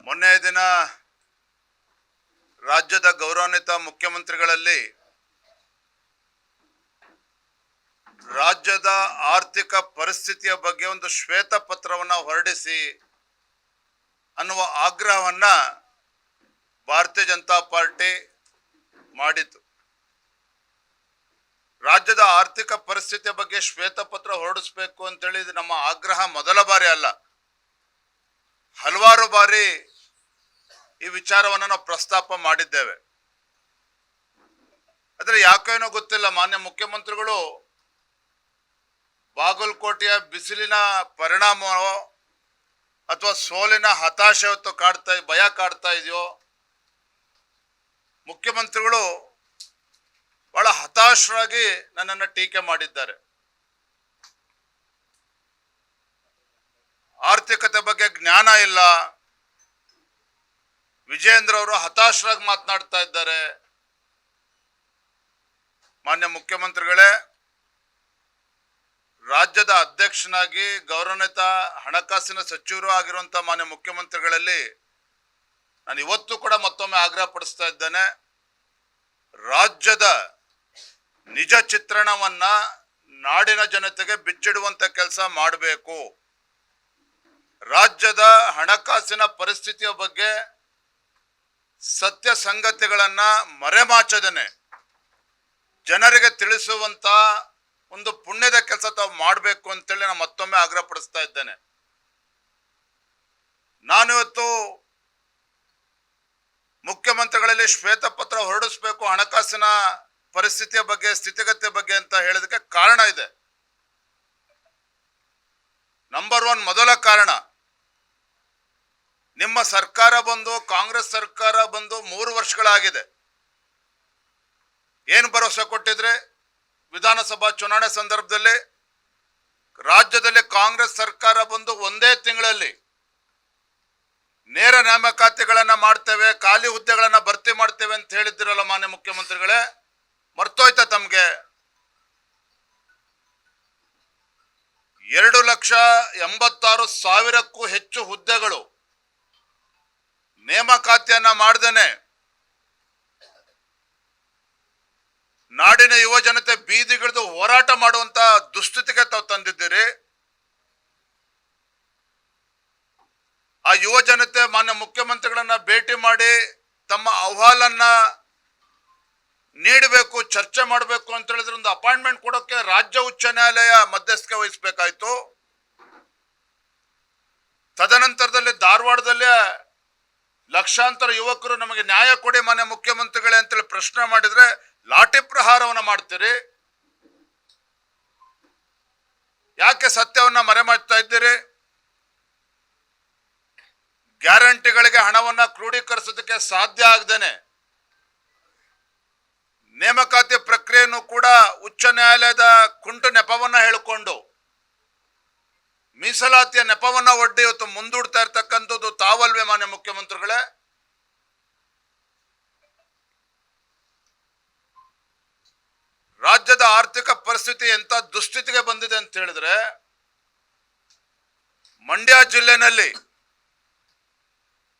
ಮೊನ್ನೆ ದಿನ ರಾಜ್ಯದ ಗೌರವಾನ್ವಿತ ಮುಖ್ಯಮಂತ್ರಿಗಳಲ್ಲಿ ರಾಜ್ಯದ ಆರ್ಥಿಕ ಪರಿಸ್ಥಿತಿಯ ಬಗ್ಗೆ ಒಂದು ಶ್ವೇತ ಪತ್ರವನ್ನು ಹೊರಡಿಸಿ ಅನ್ನುವ ಆಗ್ರಹವನ್ನ ಭಾರತೀಯ ಜನತಾ ಪಾರ್ಟಿ ಮಾಡಿತು. ರಾಜ್ಯದ ಆರ್ಥಿಕ ಪರಿಸ್ಥಿತಿಯ ಬಗ್ಗೆ ಶ್ವೇತಪತ್ರ ಹೊರಡಿಸಬೇಕು ಅಂತೇಳಿ ಇದು ನಮ್ಮ ಆಗ್ರಹ ಮೊದಲ ಬಾರಿ ಅಲ್ಲ, ಹಲವಾರು ಬಾರಿ ಈ ವಿಚಾರವನ್ನು ನಾವು ಪ್ರಸ್ತಾಪ ಮಾಡಿದ್ದೇವೆ. ಆದರೆ ಯಾಕೇನೋ ಗೊತ್ತಿಲ್ಲ, ಮಾನ್ಯ ಮುಖ್ಯಮಂತ್ರಿಗಳು ಬಾಗಲಕೋಟೆಯ ಬಿಸಿಲಿನ ಪರಿಣಾಮವೋ ಅಥವಾ ಸೋಲಿನ ಹತಾಶೆ ಭಯ ಕಾಡ್ತಾ ಇದೆಯೋ, ಮುಖ್ಯಮಂತ್ರಿಗಳು ಬಹಳ ಹತಾಶರಾಗಿ ನನ್ನನ್ನು ಟೀಕೆ ಮಾಡಿದ್ದಾರೆ. ಆರ್ಥಿಕತೆ ಬಗ್ಗೆ ಜ್ಞಾನ ಇಲ್ಲ, ವಿಜಯೇಂದ್ರ ಅವರು ಹತಾಶರಾಗಿ ಮಾತನಾಡ್ತಾ ಇದ್ದಾರೆ. ಮಾನ್ಯ ಮುಖ್ಯಮಂತ್ರಿಗಳೇ, ರಾಜ್ಯದ ಅಧ್ಯಕ್ಷನಾಗಿ ಗೌರವಾನ್ವಿತ ಹಣಕಾಸಿನ ಸಚಿವರು ಆಗಿರುವಂತಹ ಮಾನ್ಯ ಮುಖ್ಯಮಂತ್ರಿಗಳಲ್ಲಿ ನಾನು ಇವತ್ತು ಕೂಡ ಮತ್ತೊಮ್ಮೆ ಆಗ್ರಹ ಪಡಿಸ್ತಾ ಇದ್ದೇನೆ. ರಾಜ್ಯದ ನಿಜ ಚಿತ್ರಣವನ್ನ ನಾಡಿನ ಜನತೆಗೆ ಬಿಚ್ಚಿಡುವಂತ ಕೆಲಸ ಮಾಡಬೇಕು. ರಾಜ್ಯದ ಹಣಕಾಸಿನ ಪರಿಸ್ಥಿತಿಯ ಬಗ್ಗೆ ಸತ್ಯ ಸಂಗತಿಗಳನ್ನ ಮರೆಮಾಚದೇನೆ ಜನರಿಗೆ ತಿಳಿಸುವಂತ ಒಂದು ಪುಣ್ಯದ ಕೆಲಸ ತಾವು ಮಾಡಬೇಕು ಅಂತೇಳಿ ನಾನು ಮತ್ತೊಮ್ಮೆ ಆಗ್ರಹ ಪಡಿಸ್ತಾ ಇದ್ದೇನೆ. ನಾನಿವತ್ತು ಮುಖ್ಯಮಂತ್ರಿಗಳಲ್ಲಿ ಶ್ವೇತಪತ್ರ ಹೊರಡಿಸಬೇಕು ಹಣಕಾಸಿನ ಪರಿಸ್ಥಿತಿಯ ಬಗ್ಗೆ, ಸ್ಥಿತಿಗತಿಯ ಬಗ್ಗೆ ಅಂತ ಹೇಳೋದಕ್ಕೆ ಕಾರಣ ಇದೆ. ನಂಬರ್ 1 ಮೊದಲ ಕಾರಣ, ನಿಮ್ಮ ಸರ್ಕಾರ ಬಂದು, ಕಾಂಗ್ರೆಸ್ ಸರ್ಕಾರ ಬಂದು 3 ವರ್ಷಗಳಾಗಿದೆ. ಏನು ಭರವಸೆ ಕೊಟ್ಟಿದ್ರೆ? ವಿಧಾನಸಭಾ ಚುನಾವಣೆ ಸಂದರ್ಭದಲ್ಲಿ ರಾಜ್ಯದಲ್ಲಿ ಕಾಂಗ್ರೆಸ್ ಸರ್ಕಾರ ಬಂದು ಒಂದೇ ತಿಂಗಳಲ್ಲಿ ನೇರ ನೇಮಕಾತಿಗಳನ್ನ ಮಾಡ್ತೇವೆ, ಖಾಲಿ ಹುದ್ದೆಗಳನ್ನ ಭರ್ತಿ ಮಾಡ್ತೇವೆ ಅಂತ ಹೇಳಿದ್ದಿರಲ್ಲ ಮಾನ್ಯ ಮುಖ್ಯಮಂತ್ರಿಗಳೇ, ಮರ್ತೋಯ್ತಾ ತಮ್ಗೆ? 2,86,000ಕ್ಕೂ ಹೆಚ್ಚು ಹುದ್ದೆಗಳು ನೇಮಕಾತಿಯನ್ನ ಮಾಡ್ದೇನೆ ನಾಡಿನ ಯುವ ಜನತೆ ಬೀದಿಗಿಳಿದು ಹೋರಾಟ ಮಾಡುವಂತ ದುಸ್ಥಿತಿಗೆ ತಾವು ತಂದಿದ್ದೀರಿ. ಆ ಯುವ ಜನತೆ ಮಾನ್ಯ ಮುಖ್ಯಮಂತ್ರಿಗಳನ್ನ ಭೇಟಿ ಮಾಡಿ ತಮ್ಮ ಅಹವಾಲನ್ನ ನೀಡಬೇಕು, ಚರ್ಚೆ ಮಾಡಬೇಕು ಅಂತ ಹೇಳಿದ್ರೆ ಒಂದು ಅಪಾಯಿಂಟ್ಮೆಂಟ್ ಕೊಡೋಕೆ ರಾಜ್ಯ ಉಚ್ಚ ನ್ಯಾಯಾಲಯ ಮಧ್ಯಸ್ಥಿಕೆ ವಹಿಸಬೇಕಾಯ್ತು. ತದನಂತರದಲ್ಲಿ ಧಾರವಾಡದಲ್ಲೇ ಲಕ್ಷಾಂತರ ಯುವಕರು ನಮಗೆ ನ್ಯಾಯ ಕೊಡಿ ಮಾನ್ಯ ಮುಖ್ಯಮಂತ್ರಿಗಳೇ ಅಂತೇಳಿ ಪ್ರಶ್ನೆ ಮಾಡಿದ್ರೆ ಲಾಠಿ ಪ್ರಹಾರವನ್ನ ಮಾಡ್ತೀರಿ. ಯಾಕೆ ಸತ್ಯವನ್ನ ಮರೆಮಾಚ್ತಾ ಇದ್ದೀರಿ? ಗ್ಯಾರಂಟಿಗಳಿಗೆ ಹಣವನ್ನ ಕ್ರೋಢೀಕರಿಸೋದಕ್ಕೆ ಸಾಧ್ಯ ಆಗದೇನೆ ನೇಮಕಾತಿ ಪ್ರಕ್ರಿಯೆಯನ್ನು ಕೂಡ ಉಚ್ಚ ನ್ಯಾಯಾಲಯದ ಕುಂಟು ನೆಪವನ್ನ ಹೇಳಿಕೊಂಡು ಮೀಸಲಾತಿಯ ನೆಪವನ್ನ ಒಡ್ಡಿ ಇವತ್ತು ಮುಂದೂಡ್ತಾ ಇರ್ತಕ್ಕಂಥದ್ದು ತಾವಲ್ವೇ ಮಾನ್ಯ ಮುಖ್ಯಮಂತ್ರಿಗಳೇ? ರಾಜ್ಯದ ಆರ್ಥಿಕ ಪರಿಸ್ಥಿತಿ ಎಂತ ದುಸ್ಥಿತಿಗೆ ಬಂದಿದೆ ಅಂತ ಹೇಳಿದ್ರೆ, ಮಂಡ್ಯ ಜಿಲ್ಲೆನಲ್ಲಿ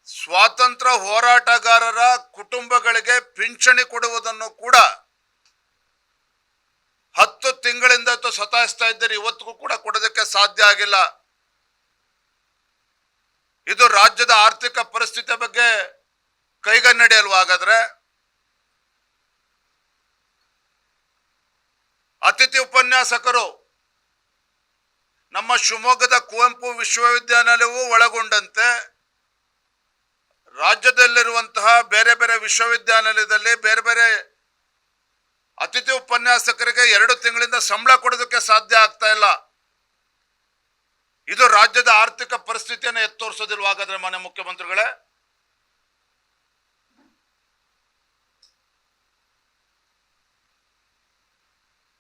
ಸ್ವಾತಂತ್ರ್ಯ ಹೋರಾಟಗಾರರ ಕುಟುಂಬಗಳಿಗೆ ಪಿಂಚಣಿ ಕೊಡುವುದನ್ನು ಕೂಡ 10 ತಿಂಗಳಿಂದ ಸತಾಯಿಸ್ತಾ ಇದ್ದಾರೆ. ಇವತ್ತಿಗೂ ಕೂಡ ಕೊಡೋದಕ್ಕೆ ಸಾಧ್ಯ ಆಗಿಲ್ಲ. ಇದು ರಾಜ್ಯದ ಆರ್ಥಿಕ ಪರಿಸ್ಥಿತಿ ಬಗ್ಗೆ ಕೈಗನ್ನಡಿ ಅಲ್ವಾ? ಹಾಗಾದ್ರೆ ಅತಿಥಿ ಉಪನ್ಯಾಸಕರು ನಮ್ಮ ಶಿವಮೊಗ್ಗದ ಕುವೆಂಪು ವಿಶ್ವವಿದ್ಯಾನಿಲಯವೂ ಒಳಗೊಂಡಂತೆ ರಾಜ್ಯದಲ್ಲಿರುವಂತಹ ಬೇರೆ ಬೇರೆ ವಿಶ್ವವಿದ್ಯಾನಿಲಯದಲ್ಲಿ ಬೇರೆ ಬೇರೆ ಅತಿಥಿ ಉಪನ್ಯಾಸಕರಿಗೆ 2 ತಿಂಗಳಿಂದ ಸಂಬಳ ಕೊಡೋದಕ್ಕೆ ಸಾಧ್ಯ ಆಗ್ತಾ ಇಲ್ಲ. ಇದು ರಾಜ್ಯದ ಆರ್ಥಿಕ ಪರಿಸ್ಥಿತಿಯನ್ನು ಎತ್ತೋರಿಸೋದಿಲ್ವ ಹಾಗಾದ್ರೆ ಮಾನ್ಯ ಮುಖ್ಯಮಂತ್ರಿಗಳೇ?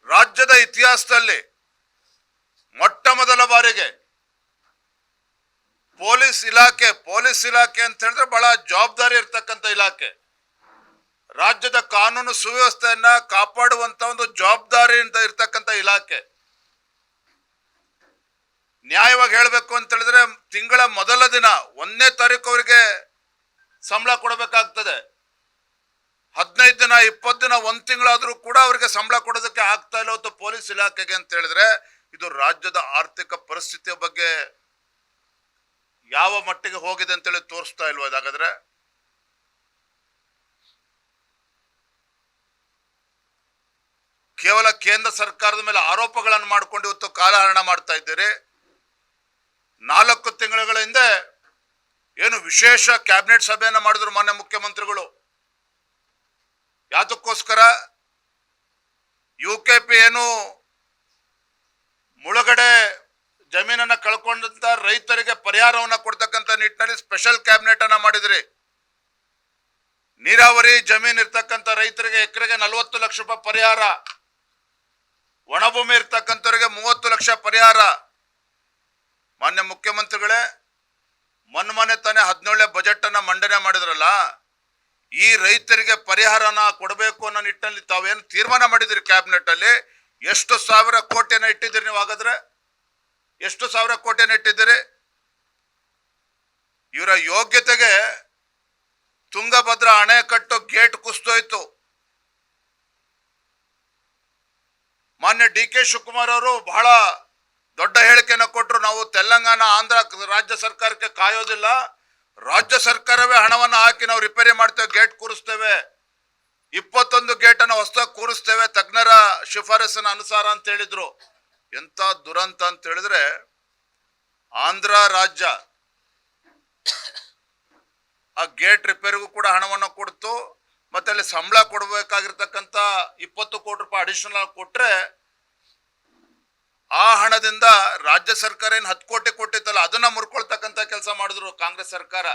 ರಾಜ್ಯದ ಇತಿಹಾಸದಲ್ಲಿ ಮೊಟ್ಟ ಮೊದಲ ಬಾರಿಗೆ ಪೊಲೀಸ್ ಇಲಾಖೆ ಅಂತ ಹೇಳಿದ್ರೆ ಬಹಳ ಜವಾಬ್ದಾರಿ ಇರ್ತಕ್ಕಂಥ ಇಲಾಖೆ, ರಾಜ್ಯದ ಕಾನೂನು ಸುವ್ಯವಸ್ಥೆಯನ್ನ ಕಾಪಾಡುವಂತ ಒಂದು ಜವಾಬ್ದಾರಿಯಿಂದ ಇರ್ತಕ್ಕಂಥ ಇಲಾಖೆ. ನ್ಯಾಯವಾಗಿ ಹೇಳಬೇಕು ಅಂತ ಹೇಳಿದ್ರೆ ತಿಂಗಳ ಮೊದಲ ದಿನ 1ನೇ ತಾರೀಕು ಅವರಿಗೆ ಸಂಬಳ ಕೊಡಬೇಕಾಗ್ತದೆ. 15 ದಿನ 20 ದಿನ 1 ತಿಂಗಳಾದ್ರೂ ಕೂಡ ಅವರಿಗೆ ಸಂಬಳ ಕೊಡೋದಕ್ಕೆ ಆಗ್ತಾ ಇಲ್ಲ ಹೊತ್ತು ಪೊಲೀಸ್ ಇಲಾಖೆಗೆ ಅಂತ ಹೇಳಿದ್ರೆ ಇದು ರಾಜ್ಯದ ಆರ್ಥಿಕ ಪರಿಸ್ಥಿತಿಯ ಬಗ್ಗೆ ಯಾವ ಮಟ್ಟಿಗೆ ಹೋಗಿದೆ ಅಂತೇಳಿ ತೋರಿಸ್ತಾ ಇಲ್ವಾ ಇದಾಗಾದ್ರೆ? ಕೇವಲ ಕೇಂದ್ರ ಸರ್ಕಾರದ ಮೇಲೆ ಆರೋಪಗಳನ್ನು ಮಾಡಿಕೊಂಡು ಇವತ್ತು ಕಾಲಹರಣ ಮಾಡ್ತಾ ಇದ್ದೀರಿ. 4 ತಿಂಗಳ ಹಿಂದೆ ಏನು ವಿಶೇಷ ಕ್ಯಾಬಿನೆಟ್ ಸಭೆಯನ್ನ ಮಾಡಿದ್ರು ಮಾನ್ಯ ಮುಖ್ಯಮಂತ್ರಿಗಳು. ಯಾತಕ್ಕೋಸ್ಕರ? UKP ಏನು ಮುಳುಗಡೆ ಜಮೀನನ್ನ ಕಳ್ಕೊಂಡಂತ ರೈತರಿಗೆ ಪರಿಹಾರವನ್ನ ಕೊಡ್ತಕ್ಕಂಥ ನಿಟ್ಟಿನಲ್ಲಿ ಸ್ಪೆಷಲ್ ಕ್ಯಾಬಿನೆಟ್ ಅನ್ನ ಮಾಡಿದ್ರಿ. ನೀರಾವರಿ ಜಮೀನ್ ಇರ್ತಕ್ಕಂಥ ರೈತರಿಗೆ ಎಕರೆಗೆ 40 ಲಕ್ಷ ರೂಪಾಯಿ ಪರಿಹಾರ, ಒಣಭೂಮಿ ಇರ್ತಕ್ಕಂಥವ್ರಿಗೆ 30 ಲಕ್ಷ ಪರಿಹಾರ. ಮಾನ್ಯ ಮುಖ್ಯಮಂತ್ರಿಗಳೇ, ಮೊನ್ನೆ ತಾನೇ 17ನೇ ಬಜೆಟ್ ಅನ್ನ ಮಂಡನೆ ಮಾಡಿದ್ರಲ್ಲ, ಈ ರೈತರಿಗೆ ಪರಿಹಾರನ ಕೊಡಬೇಕು ಅನ್ನೋ ನಿಟ್ಟಿನಲ್ಲಿ ತಾವೇನು ತೀರ್ಮಾನ ಮಾಡಿದಿರಿ ಕ್ಯಾಬಿನೆಟ್ ಅಲ್ಲಿ? ಎಷ್ಟು ಸಾವಿರ ಕೋಟಿಯನ್ನ ಇಟ್ಟಿದ್ದೀರಿ ನೀವು? ಹಾಗಾದ್ರೆ ಎಷ್ಟು ಸಾವಿರ ಕೋಟಿಯನ್ನ ಇಟ್ಟಿದ್ದೀರಿ? ಇವರ ಯೋಗ್ಯತೆಗೆ ತುಂಗಭದ್ರಾ ಅಣೆಕಟ್ಟು ಗೇಟ್ ಕುಸಿದೋಯ್ತು. ಮಾನ್ಯ DK ಶಿವಕುಮಾರ್ ಅವರು ಬಹಳ ದೊಡ್ಡ ಹೇಳಿಕೆಯನ್ನು ಕೊಟ್ಟರು. ನಾವು ತೆಲಂಗಾಣ ಆಂಧ್ರ ರಾಜ್ಯ ಸರ್ಕಾರಕ್ಕೆ ಕಾಯೋದಿಲ್ಲ, ರಾಜ್ಯ ಸರ್ಕಾರವೇ ಹಣವನ್ನು ಹಾಕಿ ನಾವು ರಿಪೇರಿ ಮಾಡ್ತೇವೆ, ಗೇಟ್ ಕೂರಿಸ್ತೇವೆ, 21 ಗೇಟ್ ಅನ್ನು ಹೊಸದಾಗಿ ಕೂರಿಸ್ತೇವೆ ತಜ್ಞರ ಶಿಫಾರಸಿನ ಅನುಸಾರ ಅಂತ ಹೇಳಿದ್ರು. ಎಂತ ದುರಂತ ಅಂತ ಹೇಳಿದ್ರೆ, ಆಂಧ್ರ ರಾಜ್ಯ ಆ ಗೇಟ್ ರಿಪೇರಿಗೂ ಕೂಡ ಹಣವನ್ನು ಕೊಡ್ತು. ಮತ್ತೆ ಅಲ್ಲಿ ಸಂಬಳ ಕೊಡಬೇಕಾಗಿರ್ತಕ್ಕಂಥ 20 ಕೋಟಿ ರೂಪಾಯಿ ಅಡಿಷನಲ್ ಕೊಟ್ರೆ ಆ ಹಣದಿಂದ ರಾಜ್ಯ ಸರ್ಕಾರ ಏನು 10 ಕೋಟಿ ಕೊಟ್ಟಿತ್ತಲ್ಲ ಅದನ್ನ ಮುರ್ಕೊಳ್ತಕ್ಕಂಥ ಕೆಲಸ ಮಾಡಿದ್ರು ಕಾಂಗ್ರೆಸ್ ಸರ್ಕಾರ.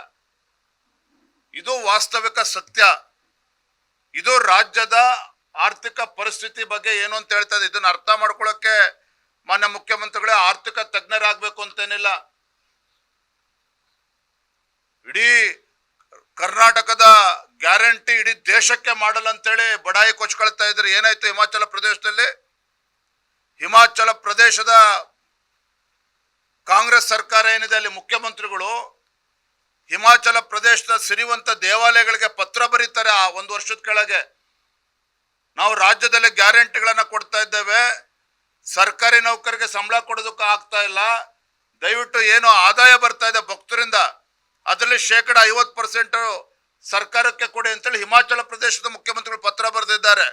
ಇದು ವಾಸ್ತವಿಕ ಸತ್ಯ. ಇದು ರಾಜ್ಯದ ಆರ್ಥಿಕ ಪರಿಸ್ಥಿತಿ ಬಗ್ಗೆ ಏನು ಅಂತ ಹೇಳ್ತಾ ಇದೆ. ಇದನ್ನ ಅರ್ಥ ಮಾಡ್ಕೊಳ್ಳೋಕೆ ಮಾನ್ಯ ಮುಖ್ಯಮಂತ್ರಿಗಳೇ ಆರ್ಥಿಕ ತಜ್ಞರಾಗಬೇಕು ಅಂತೇನಿಲ್ಲ. ಇಡೀ ಕರ್ನಾಟಕದ ಗ್ಯಾರಂಟಿ ಇಡೀ ದೇಶಕ್ಕೆ ಮಾಡಲ್ಲ ಅಂತೇಳಿ ಬಡಾಯಿ ಕೊಚ್ಕೊಳ್ತಾ ಇದ್ರು. ಏನಾಯ್ತು ಹಿಮಾಚಲ ಪ್ರದೇಶದಲ್ಲಿ? ಹಿಮಾಚಲ ಪ್ರದೇಶದ ಕಾಂಗ್ರೆಸ್ ಸರ್ಕಾರ ಏನಿದೆ, ಅಲ್ಲಿ ಮುಖ್ಯಮಂತ್ರಿಗಳು ಹಿಮಾಚಲ ಪ್ರದೇಶದ ಸಿರಿವಂತ ದೇವಾಲಯಗಳಿಗೆ ಪತ್ರ ಬರೀತಾರೆ. ಆ 1 ವರ್ಷದ ಕೆಳಗೆ ನಾವು ರಾಜ್ಯದಲ್ಲಿ ಗ್ಯಾರಂಟಿಗಳನ್ನ ಕೊಡ್ತಾ ಇದ್ದೇವೆ, ಸರ್ಕಾರಿ ನೌಕರಿಗೆ ಸಂಬಳ ಕೊಡೋದಕ್ಕೆ ಆಗ್ತಾ ಇಲ್ಲ, ದಯವಿಟ್ಟು ಏನು ಆದಾಯ ಬರ್ತಾ ಇದೆ ಭಕ್ತರಿಂದ ಅದರಲ್ಲಿ 50% ಸರ್ಕಾರಕ್ಕೆ ಕೊಡಿ ಅಂತೇಳಿ ಹಿಮಾಚಲ ಪ್ರದೇಶದ ಮುಖ್ಯಮಂತ್ರಿಗಳು ಪತ್ರ ಬರೆದಿದ್ದಾರೆ.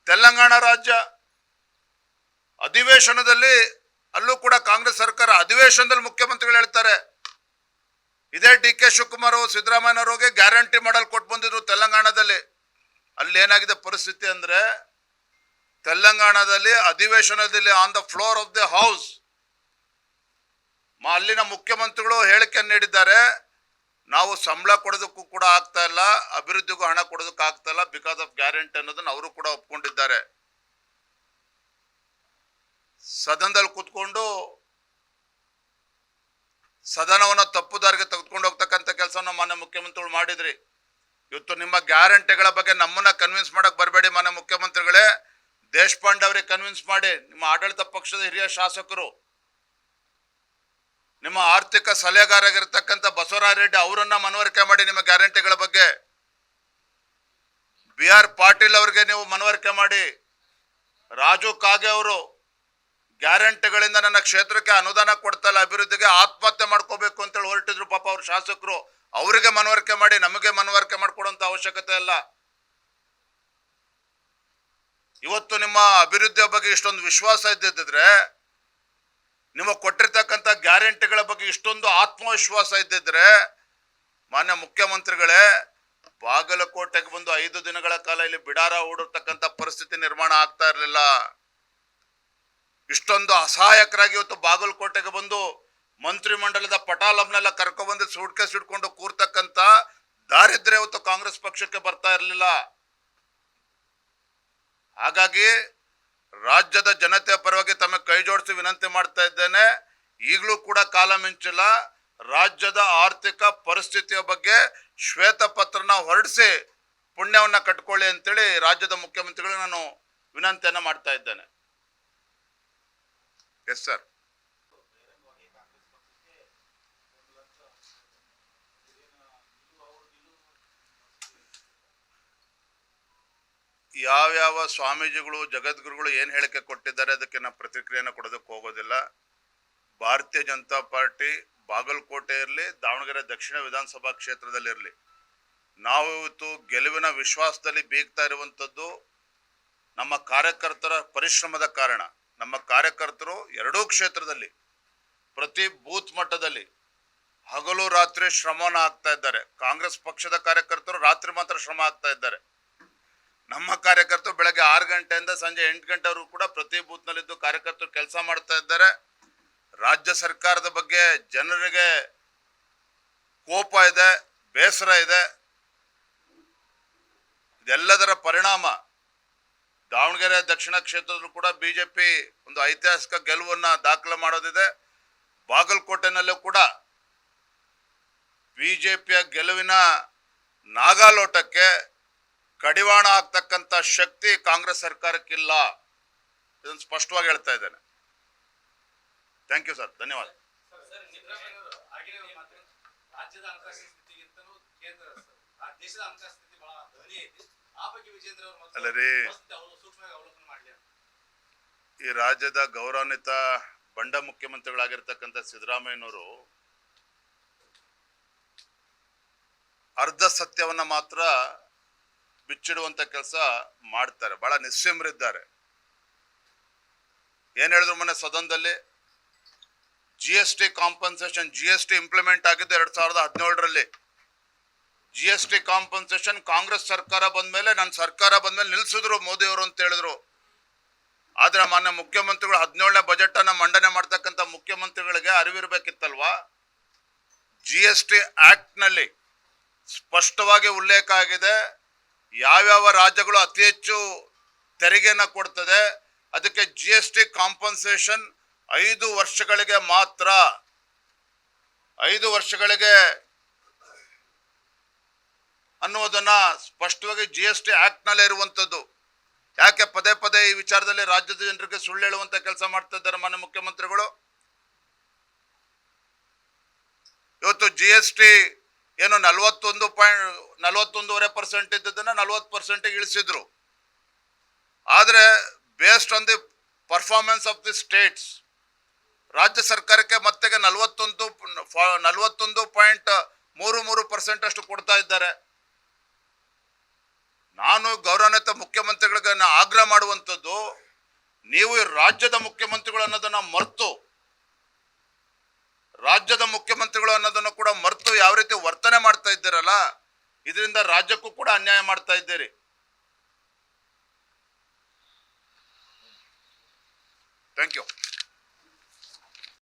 ತೆಲಂಗಾಣ ರಾಜ್ಯ ಅಧಿವೇಶನದಲ್ಲಿ, ಅಲ್ಲೂ ಕೂಡ ಕಾಂಗ್ರೆಸ್ ಸರ್ಕಾರ ಅಧಿವೇಶನದಲ್ಲಿ ಮುಖ್ಯಮಂತ್ರಿಗಳು ಹೇಳ್ತಾರೆ, ಇದೇ DK ಶಿವಕುಮಾರ್ ಸಿದ್ದರಾಮಯ್ಯನವರಿಗೆ ಗ್ಯಾರಂಟಿ ಮಾಡಲ್ ಕೊಟ್ಟು ಬಂದಿದ್ರು ತೆಲಂಗಾಣದಲ್ಲಿ. ಅಲ್ಲಿ ಏನಾಗಿದೆ ಪರಿಸ್ಥಿತಿ ಅಂದ್ರೆ, ತೆಲಂಗಾಣದಲ್ಲಿ ಅಧಿವೇಶನದಲ್ಲಿ on the floor of the house ಅಲ್ಲಿನ ಮುಖ್ಯಮಂತ್ರಿಗಳು ಹೇಳಿಕೆಯನ್ನು ನೀಡಿದ್ದಾರೆ, ನಾವು ಸಂಬಳ ಕೊಡೋದಕ್ಕೂ ಕೂಡ ಆಗ್ತಾ ಇಲ್ಲ, ಅಭಿವೃದ್ಧಿಗೂ ಹಣ ಕೊಡೋದಕ್ಕೆ ಆಗ್ತಾ ಇಲ್ಲ ಬಿಕಾಸ್ ಆಫ್ ಗ್ಯಾರಂಟಿ ಅನ್ನೋದನ್ನ ಅವರು ಕೂಡ ಒಪ್ಕೊಂಡಿದ್ದಾರೆ. ಸದನದಲ್ಲಿ ಕೂತ್ಕೊಂಡು ಸದನವನ್ನು ತಪ್ಪುದಾರಿಗೆ ತೆಗೆದುಕೊಂಡು ಹೋಗ್ತಕ್ಕಂಥ ಕೆಲಸವನ್ನು ಮಾನ್ಯ ಮುಖ್ಯಮಂತ್ರಿಗಳು ಮಾಡಿದ್ರಿ. ಇವತ್ತು ನಿಮ್ಮ ಗ್ಯಾರಂಟಿಗಳ ಬಗ್ಗೆ ನಮ್ಮನ್ನ ಕನ್ವಿನ್ಸ್ ಮಾಡಕ್ ಬರಬೇಡಿ ಮಾನ್ಯ ಮುಖ್ಯಮಂತ್ರಿಗಳೇ. ದೇಶಪಾಂಡೆ ಅವರಿಗೆ ಕನ್ವಿನ್ಸ್ ಮಾಡಿ, ನಿಮ್ಮ ಆಡಳಿತ ಪಕ್ಷದ ಹಿರಿಯ ಶಾಸಕರು, ನಿಮ್ಮ ಆರ್ಥಿಕ ಸಲಹೆಗಾರರಾಗಿರ್ತಕ್ಕಂಥ ಬಸವರಾಜ ರೆಡ್ಡಿ ಅವರನ್ನ ಮನವರಿಕೆ ಮಾಡಿ ನಿಮ್ಮ ಗ್ಯಾರಂಟಿಗಳ ಬಗ್ಗೆ. BR ಪಾಟೀಲ್ ಅವರಿಗೆ ನೀವು ಮನವರಿಕೆ ಮಾಡಿ. ರಾಜು ಕಾಗೆ ಅವರು ಗ್ಯಾರಂಟಿಗಳಿಂದ ನನ್ನ ಕ್ಷೇತ್ರಕ್ಕೆ ಅನುದಾನ ಕೊಡ್ತಾ ಇಲ್ಲ, ಅಭಿವೃದ್ಧಿಗೆ ಆತ್ಮಹತ್ಯೆ ಮಾಡ್ಕೋಬೇಕು ಅಂತೇಳಿ ಹೊರಟಿದ್ರು ಪಾಪ ಅವ್ರ ಶಾಸಕರು, ಅವರಿಗೆ ಮನವರಿಕೆ ಮಾಡಿ. ನಮಗೆ ಮನವರಿಕೆ ಮಾಡ್ಕೊಡುವಂತ ಅವಶ್ಯಕತೆ ಇಲ್ಲ. ಇವತ್ತು ನಿಮ್ಮ ಅಭಿವೃದ್ಧಿಯ ಬಗ್ಗೆ ಇಷ್ಟೊಂದು ವಿಶ್ವಾಸ ಇದ್ದಿದ್ರೆ, ನಿಮ್ಮ ಕೊಟ್ಟಿರ್ತಕ್ಕಂಥ ಗ್ಯಾರಂಟಿಗಳ ಬಗ್ಗೆ ಇಷ್ಟೊಂದು ಆತ್ಮವಿಶ್ವಾಸ ಇದ್ದಿದ್ರೆ, ಮಾನ್ಯ ಮುಖ್ಯಮಂತ್ರಿಗಳೇ ಬಾಗಲಕೋಟೆಗೆ ಬಂದು 5 ದಿನಗಳ ಕಾಲ ಇಲ್ಲಿ ಬಿಡಾರ ಹೂಡಿರ್ತಕ್ಕಂಥ ಪರಿಸ್ಥಿತಿ ನಿರ್ಮಾಣ ಆಗ್ತಾ ಇರಲಿಲ್ಲ. ಇಷ್ಟೊಂದು ಅಸಹಾಯಕರಾಗಿ ಇವತ್ತು ಬಾಗಲಕೋಟೆಗೆ ಬಂದು ಮಂತ್ರಿಮಂಡಲದ ಪಟಾಲಂನೆಲ್ಲ ಕರ್ಕೊಂಡ್ಬಂದು ಸೂಟ್ಕೇಸ್ ಇಟ್ಕೊಂಡು ಕೂರ್ತಕ್ಕಂಥ ದಾರಿದ್ರ್ಯ ಇವತ್ತು ಕಾಂಗ್ರೆಸ್ ಪಕ್ಷಕ್ಕೆ ಬರ್ತಾ ಇರಲಿಲ್ಲ. ಹಾಗಾಗಿ ರಾಜ್ಯದ ಜನತೆಯ ಪರವಾಗಿ ತಮಗೆ ಕೈ ಜೋಡಿಸಿ ವಿನಂತಿ ಮಾಡ್ತಾ ಇದ್ದೇನೆ, ಈಗಲೂ ಕೂಡ ಕಾಲ ಮಿಂಚಿಲ್ಲ. ರಾಜ್ಯದ ಆರ್ಥಿಕ ಪರಿಸ್ಥಿತಿಯ ಬಗ್ಗೆ ಶ್ವೇತ ಪತ್ರನ ಹೊರಡಿಸಿ ಪುಣ್ಯವನ್ನ ಕಟ್ಕೊಳ್ಳಿ ಅಂತೇಳಿ ರಾಜ್ಯದ ಮುಖ್ಯಮಂತ್ರಿಗಳು ನಾನು ವಿನಂತಿಯನ್ನ ಮಾಡ್ತಾ ಇದ್ದೇನೆ. Yes sir. ಯಾವ್ಯಾವ ಸ್ವಾಮೀಜಿಗಳು ಜಗದ್ಗುರುಗಳು ಏನು ಹೇಳಿಕೆ ಕೊಟ್ಟಿದ್ದಾರೆ ಅದಕ್ಕೆ ನಾವು ಪ್ರತಿಕ್ರಿಯೆಯನ್ನು ಕೊಡೋದಕ್ಕೆ ಹೋಗೋದಿಲ್ಲ. ಭಾರತೀಯ ಜನತಾ ಪಾರ್ಟಿ ಬಾಗಲಕೋಟೆ ಇರಲಿ, ದಾವಣಗೆರೆ ದಕ್ಷಿಣ ವಿಧಾನಸಭಾ ಕ್ಷೇತ್ರದಲ್ಲಿರಲಿ, ನಾವು ಇವತ್ತು ಗೆಲುವಿನ ವಿಶ್ವಾಸದಲ್ಲಿ ಬೀಗ್ತಾ ಇರುವಂಥದ್ದು ನಮ್ಮ ಕಾರ್ಯಕರ್ತರ ಪರಿಶ್ರಮದ ಕಾರಣ. ನಮ್ಮ ಕಾರ್ಯಕರ್ತರು ಎರಡೂ ಕ್ಷೇತ್ರದಲ್ಲಿ ಪ್ರತಿ ಬೂತ್ ಮಟ್ಟದಲ್ಲಿ ಹಗಲು ರಾತ್ರಿ ಶ್ರಮವನ್ನು ಹಾಕ್ತಾ ಇದ್ದಾರೆ. ಕಾಂಗ್ರೆಸ್ ಪಕ್ಷದ ಕಾರ್ಯಕರ್ತರು ರಾತ್ರಿ ಮಾತ್ರ ಶ್ರಮ ಹಾಕ್ತಾ ಇದ್ದಾರೆ. ನಮ್ಮ ಕಾರ್ಯಕರ್ತರು ಬೆಳಗ್ಗೆ 6 ಗಂಟೆಯಿಂದ ಸಂಜೆ 8 ಗಂಟೆವರೆಗೂ ಕೂಡ ಪ್ರತಿ ಬೂತ್ನಲ್ಲಿದ್ದು ಕಾರ್ಯಕರ್ತರು ಕೆಲಸ ಮಾಡ್ತಾ ಇದ್ದಾರೆ. ರಾಜ್ಯ ಸರ್ಕಾರದ ಬಗ್ಗೆ ಜನರಿಗೆ ಕೋಪ ಇದೆ, ಬೇಸರ ಇದೆ. ಇದೆಲ್ಲದರ ಪರಿಣಾಮ ದಾವಣಗೆರೆ ದಕ್ಷಿಣ ಕ್ಷೇತ್ರದಲ್ಲೂ ಕೂಡ ಬಿಜೆಪಿ ಒಂದು ಐತಿಹಾಸಿಕ ಗೆಲುವನ್ನ ದಾಖಲೆ ಮಾಡೋದಿದೆ. ಬಾಗಲಕೋಟೆನಲ್ಲೂ ಕೂಡ ಬಿಜೆಪಿಯ ಗೆಲುವಿನ ನಾಗಾಲೋಟಕ್ಕೆ ಕಡಿವಾಣ ಆಗ್ತಕ್ಕಂಥ ಶಕ್ತಿ ಕಾಂಗ್ರೆಸ್ ಸರ್ಕಾರಕ್ಕಿಲ್ಲ. ಇದನ್ನು ಸ್ಪಷ್ಟವಾಗಿ ಹೇಳ್ತಾ ಇದ್ದೇನೆ. ಥ್ಯಾಂಕ್ ಯು ಸರ್, ಧನ್ಯವಾದ. ಅಲ್ಲರಿ, ಈ ರಾಜ್ಯದ ಗೌರವಾನ್ವಿತ ಬಂಡ ಮುಖ್ಯಮಂತ್ರಿಗಳಾಗಿರ್ತಕ್ಕಂಥ ಸಿದ್ದರಾಮಯ್ಯನವರು ಅರ್ಧ ಸತ್ಯವನ್ನ ಮಾತ್ರ ಬಿಚ್ಚಿಡುವಂತ ಕೆಲಸ ಮಾಡ್ತಾರೆ. ಬಹಳ ನಿಸ್ಸೀಮರಿದ್ದಾರೆ. ಏನ್ ಹೇಳಿದ್ರು ಮೊನ್ನೆ ಸದನದಲ್ಲಿ, GST ಕಾಂಪನ್ಸೇಷನ್, GST ಇಂಪ್ಲಿಮೆಂಟ್ ಆಗಿದ್ದು 2017ರಲ್ಲಿ. GST ಕಾಂಪನ್ಸೇಷನ್ ಕಾಂಗ್ರೆಸ್ ಸರ್ಕಾರ ಬಂದ್ಮೇಲೆ, ನನ್ನ ಸರ್ಕಾರ ಬಂದ್ಮೇಲೆ ನಿಲ್ಸಿದ್ರು ಮೋದಿ ಅವರು ಅಂತ ಹೇಳಿದ್ರು. ಆದ್ರೆ ಮಾನ್ಯ ಮುಖ್ಯಮಂತ್ರಿಗಳು 17ನೇ ಬಜೆಟ್ ಅನ್ನ ಮಂಡನೆ ಮಾಡ್ತಕ್ಕಂಥ ಮುಖ್ಯಮಂತ್ರಿಗಳಿಗೆ ಅರಿವಿರ್ಬೇಕಿತ್ತಲ್ವಾ? GST ಆಕ್ಟ್ ನಲ್ಲಿ ಸ್ಪಷ್ಟವಾಗಿ ಉಲ್ಲೇಖ ಆಗಿದೆ ಯಾವ್ಯಾವ ರಾಜ್ಯಗಳು ಅತಿ ಹೆಚ್ಚು ತೆರಿಗೆನ ಕೊಡ್ತದೆ, ಅದಕ್ಕೆ GST ಕಾಂಪನ್ಸೇಷನ್ 5 ವರ್ಷಗಳಿಗೆ ಮಾತ್ರ, 5 ವರ್ಷಗಳಿಗೆ ಅನ್ನುವುದನ್ನ ಸ್ಪಷ್ಟವಾಗಿ GST ಆಕ್ಟ್ ನಲ್ಲಿ ಇರುವಂತದ್ದು. ಯಾಕೆ ಪದೇ ಪದೇ ಈ ವಿಚಾರದಲ್ಲಿ ರಾಜ್ಯದ ಜನರಿಗೆ ಸುಳ್ಳು ಹೇಳುವಂತ ಕೆಲಸ ಮಾಡ್ತಾ ಇದ್ದಾರೆ ಮಾನ್ಯ ಮುಖ್ಯಮಂತ್ರಿಗಳು? ಇವತ್ತು GST ಏನು 41.41% ಇದ್ದದನ್ನ 40% ಇಳಿಸಿದ್ರು. ಆದ್ರೆ based on the performance of the States, ರಾಜ್ಯ ಸರ್ಕಾರಕ್ಕೆ ಮತ್ತೆ 41.33% ಅಷ್ಟು ಕೊಡ್ತಾ ಇದ್ದಾರೆ. ನಾನು ಗೌರವಾನ್ವಿತ ಮುಖ್ಯಮಂತ್ರಿಗಳಿಗೆ ಆಗ್ರಹ ಮಾಡುವಂಥದ್ದು, ನೀವು ಈ ರಾಜ್ಯದ ಮುಖ್ಯಮಂತ್ರಿಗಳು ಅನ್ನೋದನ್ನ ಮರೆತು, ರಾಜ್ಯದ ಮುಖ್ಯಮಂತ್ರಿಗಳು ಅನ್ನೋದನ್ನು ಕೂಡ ಮರೆತು ಯಾವ ರೀತಿ ವರ್ತನೆ ಮಾಡ್ತಾ ಇದ್ದೀರಲ್ಲ, ಇದರಿಂದ ರಾಜ್ಯಕ್ಕೂ ಕೂಡ ಅನ್ಯಾಯ ಮಾಡ್ತಾ ಇದ್ದೀರಿ. Thank you.